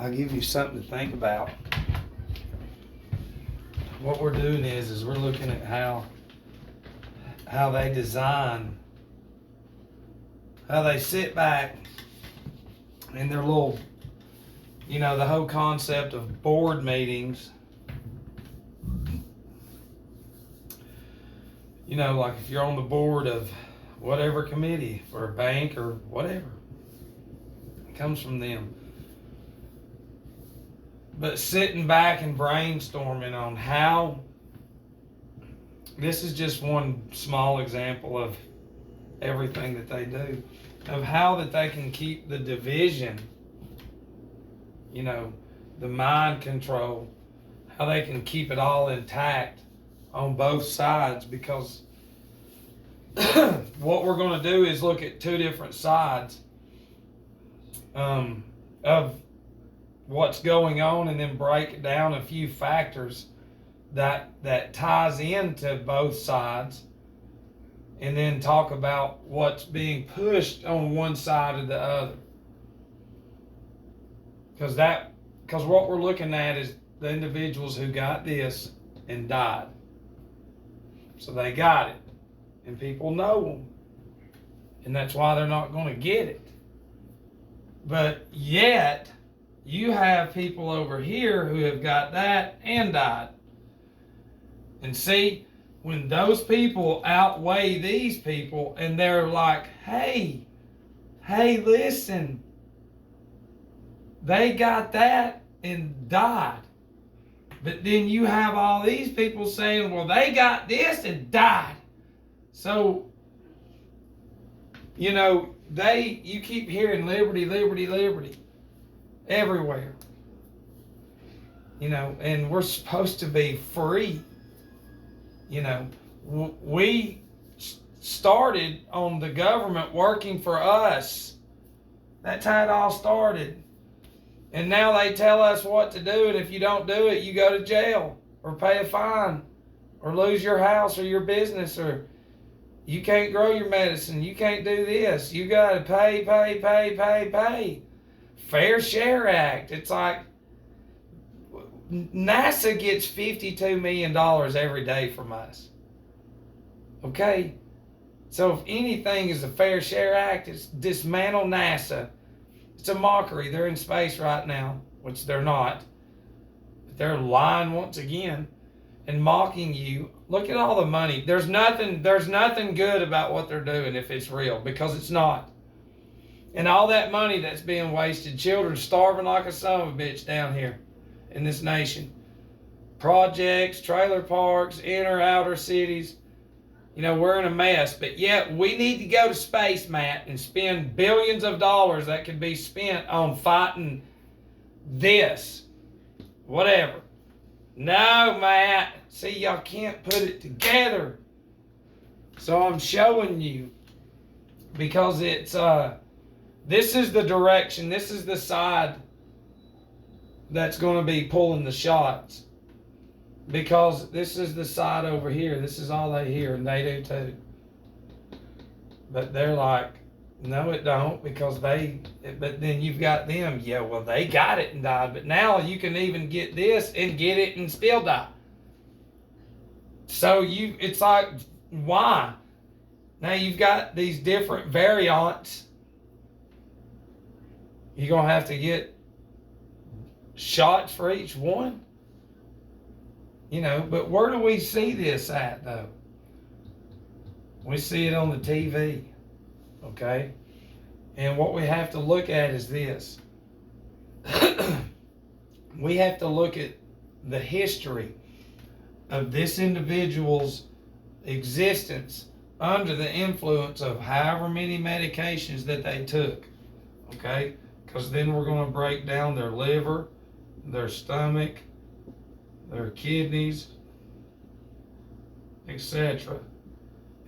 I'll give you something to think about. What we're doing is we're looking at how they design, how they sit back in their little, the whole concept of board meetings. Like if you're on the board of whatever committee for a bank or whatever, it comes from them. But sitting back and brainstorming on how, this is just one small example of everything that they do, of how that they can keep the division, the mind control, how they can keep it all intact on both sides, because what we're going to do is look at two different sides of what's going on, and then break down a few factors that ties into both sides, and then talk about what's being pushed on one side or the other. Because what we're looking at is the individuals who got this and died. So they got it, and people know them, and that's why they're not going to get it. But yet, you have people over here who have got that and died. And see, when those people outweigh these people, and they're like, hey, listen, they got that and died. But then you have all these people saying, well, they got this and died. So, you keep hearing liberty, liberty, liberty everywhere. And we're supposed to be free. We started on the government working for us. That's how it all started. And now they tell us what to do, and if you don't do it, you go to jail or pay a fine or lose your house or your business, or you can't grow your medicine, you can't do this, you got to pay. Fair Share Act. It's like NASA gets $52 million every day from us. Okay? So if anything is a Fair Share Act, it's dismantle NASA. It's a mockery. They're in space right now, which they're not. But they're lying once again and mocking you. Look at all the money. There's nothing good about what they're doing if it's real, because it's not. And all that money that's being wasted, children starving like a son of a bitch down here in this nation. Projects, trailer parks, inner, outer cities. We're in a mess, but yet we need to go to space, Matt, and spend billions of dollars that could be spent on fighting this, whatever. No, Matt. See, y'all can't put it together. So I'm showing you, because it's, this is the direction, this is the side that's going to be pulling the shots. Because this is the side over here. This is all they hear, and they do too. But they're like, no, it don't, but then you've got them. Yeah, well, they got it and died, but now you can even get this and get it and still die. So it's like, why? Now you've got these different variants. You're going to have to get shots for each one. But where do we see this at, though? We see it on the TV, okay? And what we have to look at is this. We have to look at the history of this individual's existence under the influence of however many medications that they took, okay? Because then we're going to break down their liver, their stomach, their kidneys, etc.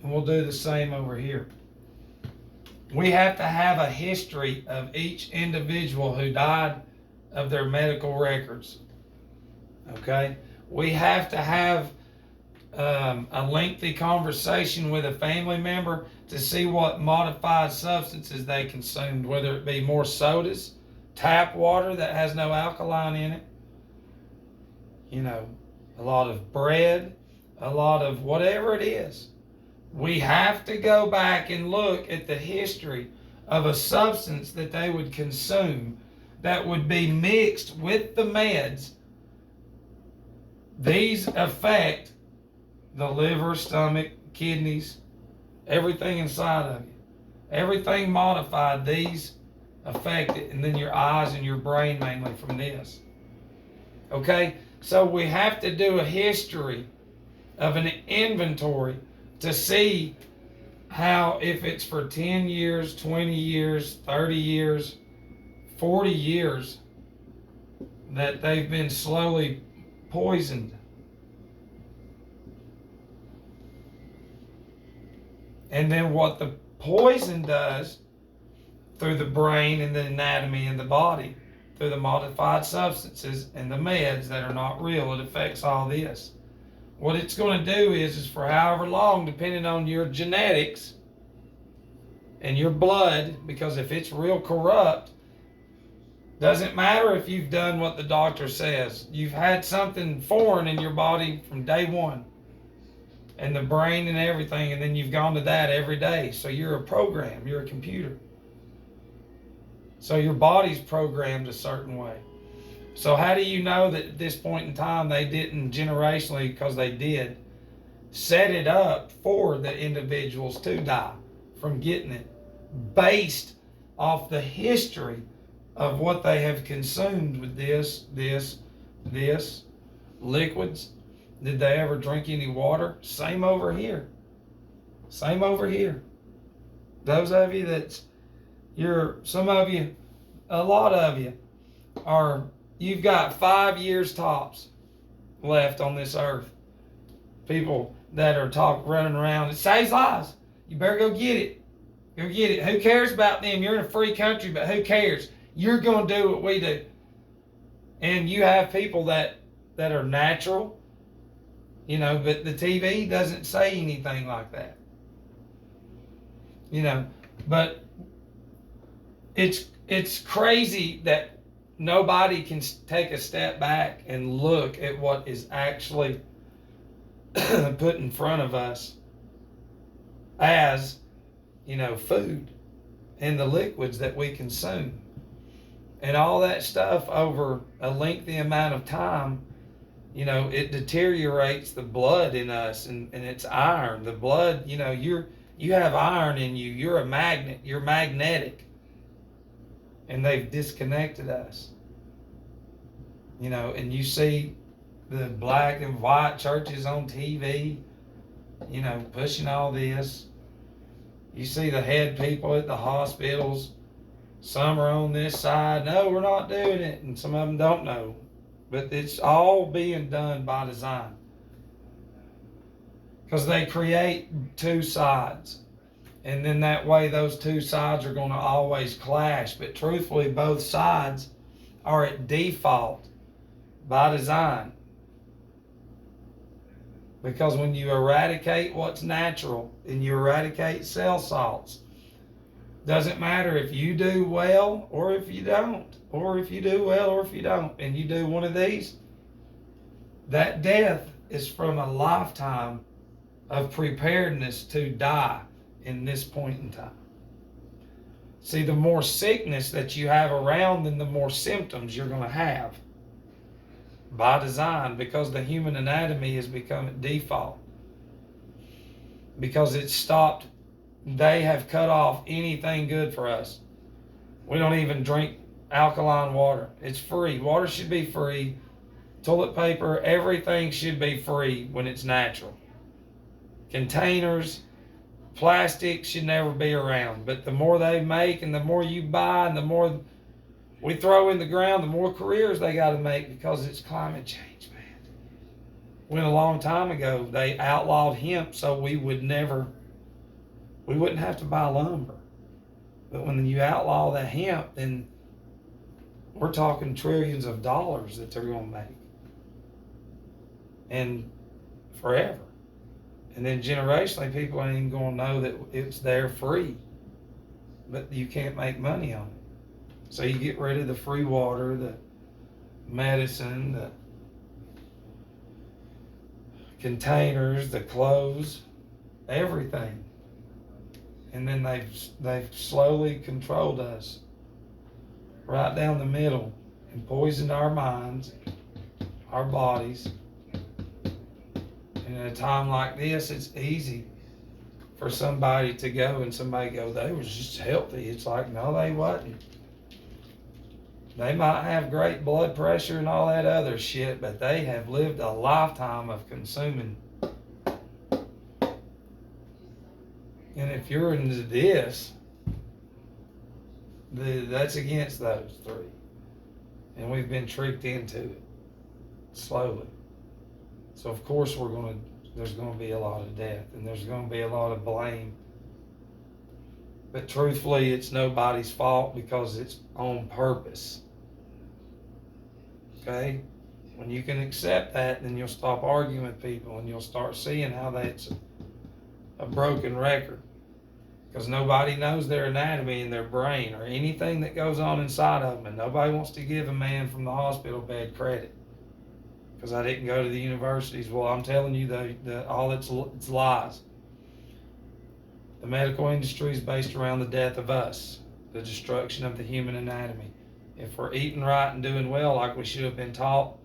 And we'll do the same over here. We have to have a history of each individual who died of their medical records. Okay? We have to have a lengthy conversation with a family member to see what modified substances they consumed, whether it be more sodas, tap water that has no alkaline in it, you know, a lot of bread, a lot of whatever it is. We have to go back and look at the history of a substance that they would consume that would be mixed with the meds. These affect the liver, stomach, kidneys, everything inside of you. Everything modified, these affect it, and then your eyes and your brain mainly from this. Okay? So we have to do a history of an inventory to see how, if it's for 10 years, 20 years, 30 years, 40 years, that they've been slowly poisoned. And then what the poison does through the brain and the anatomy and the body, through the modified substances and the meds that are not real, it affects all this. What it's going to do is for however long, depending on your genetics and your blood, because if it's real corrupt, doesn't matter if you've done what the doctor says. You've had something foreign in your body from day one, and the brain and everything, and then you've gone to that every day. So you're a program, you're a computer. So your body's programmed a certain way. So how do you know that at this point in time they didn't generationally, because they did, set it up for the individuals to die from getting it based off the history of what they have consumed with this, liquids? Did they ever drink any water? Same over here. Same over here. Those of you some of you, a lot of you you've got 5 years tops left on this earth. People that are running around, it saves lives. You better go get it. Go get it. Who cares about them? You're in a free country, but who cares? You're going to do what we do. And you have people that are natural, but the TV doesn't say anything like that. But it's crazy that nobody can take a step back and look at what is actually put in front of us as, food and the liquids that we consume. And all that stuff over a lengthy amount of time, it deteriorates the blood in us, and it's iron. The blood, you have iron in you. You're a magnet. You're magnetic. And they've disconnected us. And you see the black and white churches on TV, pushing all this. You see the head people at the hospitals. Some are on this side. No, we're not doing it. And some of them don't know. But it's all being done by design. Because they create two sides. And then that way those two sides are going to always clash. But truthfully, both sides are at default by design. Because when you eradicate what's natural and you eradicate cell salts, doesn't matter if you do well or if you don't, or if you do well or if you don't, and you do one of these, that death is from a lifetime of preparedness to die in this point in time. See, the more sickness that you have around, then the more symptoms you're going to have by design, because the human anatomy has become at default. Because it's stopped. They have cut off anything good for us. We don't even drink alkaline water. It's free. Water should be free. Toilet paper, everything should be free when it's natural. Containers, plastic should never be around. But the more they make and the more you buy and the more we throw in the ground, the more careers they got to make, because it's climate change, man. When a long time ago they outlawed hemp so we wouldn't have to buy lumber. But when you outlaw the hemp, then we're talking trillions of dollars that they're going to make. And forever. And then generationally, people ain't even going to know that it's there free. But you can't make money on it. So you get rid of the free water, the medicine, the containers, the clothes, everything. And then they've slowly controlled us right down the middle and poisoned our minds, our bodies. And at a time like this, it's easy for somebody to go and somebody go, they was just healthy. It's like, no, they wasn't. They might have great blood pressure and all that other shit, but they have lived a lifetime of consuming. And if you're into this, that's against those three. And we've been tricked into it slowly. So of course there's going to be a lot of death and there's going to be a lot of blame. But truthfully, it's nobody's fault because it's on purpose. Okay? When you can accept that, then you'll stop arguing with people and you'll start seeing how that's a broken record. Because nobody knows their anatomy and their brain or anything that goes on inside of them. And nobody wants to give a man from the hospital bed credit. Because I didn't go to the universities. Well, I'm telling you, all it's lies. The medical industry is based around the death of us, the destruction of the human anatomy. If we're eating right and doing well like we should have been taught,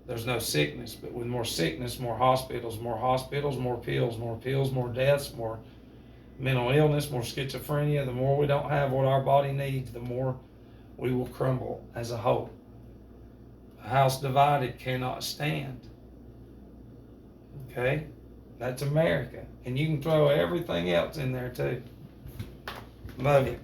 there's no sickness. But with more sickness, more hospitals, more pills, more deaths, more mental illness, more schizophrenia. The more we don't have what our body needs, the more we will crumble as a whole. A house divided cannot stand. Okay? That's America. And you can throw everything else in there too. Love you.